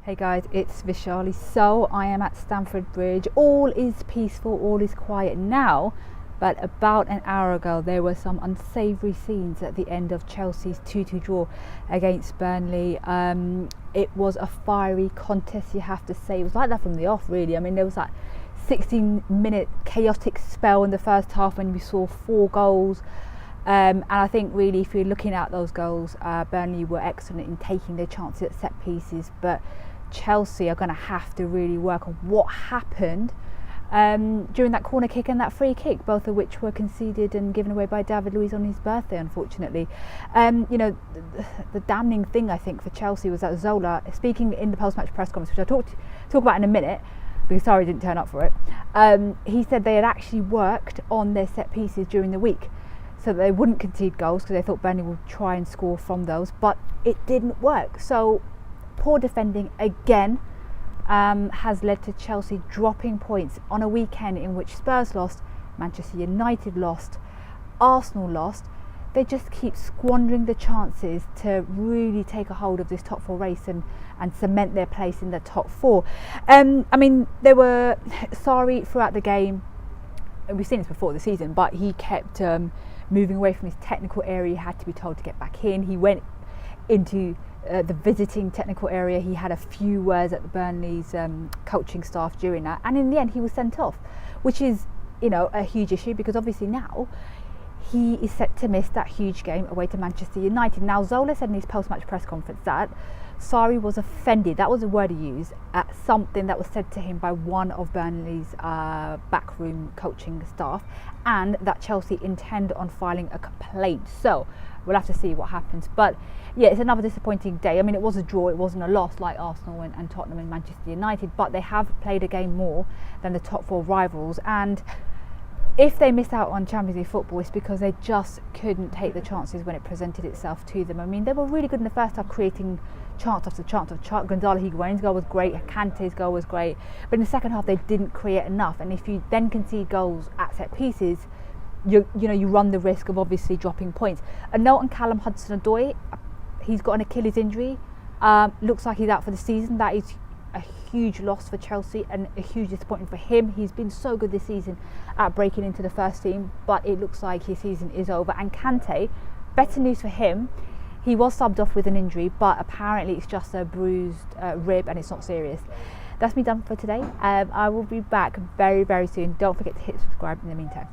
Hey guys, it's Vishali. So I am at Stamford Bridge. All is peaceful, all is quiet now, but about an hour ago there were some unsavoury scenes at the end of Chelsea's 2-2 draw against Burnley. It was a fiery contest, you have to say. It was like that from the off, really. I mean, there was that 16-minute chaotic spell in the first half when we saw 4 goals. And I think really, if you're looking at those goals, Burnley were excellent in taking their chances at set pieces, but Chelsea are going to have to really work on what happened during that corner kick and that free kick, both of which were conceded and given away by David Luiz on his birthday, unfortunately. The damning thing, I think, for Chelsea was that Zola, speaking in the post-match press conference, which I'll talk about in a minute, because Sarri didn't turn up for it, he said they had actually worked on their set pieces during the week so that they wouldn't concede goals, because they thought Burnley would try and score from those, but it didn't work. So poor defending again has led to Chelsea dropping points on a weekend in which Spurs lost, Manchester United lost, Arsenal lost. They just keep squandering the chances to really take a hold of this top 4 race and cement their place in the top 4. They were sorry throughout the game. We've seen this before the season, but he kept moving away from his technical area. He had to be told to get back in. He went into the visiting technical area. He had a few words at the Burnley's coaching staff during that, and in the end he was sent off, which is a huge issue, because obviously now he is set to miss that huge game away to Manchester United. Now, Zola said in his post-match press conference that Sarri was offended, that was the word he used, at something that was said to him by one of Burnley's backroom coaching staff, and that Chelsea intend on filing a complaint. So we'll have to see what happens. But yeah, it's another disappointing day. I mean, it was a draw, it wasn't a loss like Arsenal and Tottenham and Manchester United, but they have played a game more than the top 4 rivals, and if they miss out on Champions League football, it's because they just couldn't take the chances when it presented itself to them. I mean, they were really good in the first half, creating chance after chance after chance. Gonzalo Higuain's goal was great, Kante's goal was great, but in the second half they didn't create enough. And if you then concede goals at set pieces, you run the risk of obviously dropping points. A note on Callum Hudson-Odoi: he's got an Achilles injury. Looks like he's out for the season. That is a huge loss for Chelsea and a huge disappointment for him. He's been so good this season at breaking into the first team, but it looks like his season is over. And Kante, better news for him. He was subbed off with an injury, but apparently it's just a bruised rib and it's not serious. That's me done for today. I will be back very, very soon. Don't forget to hit subscribe in the meantime.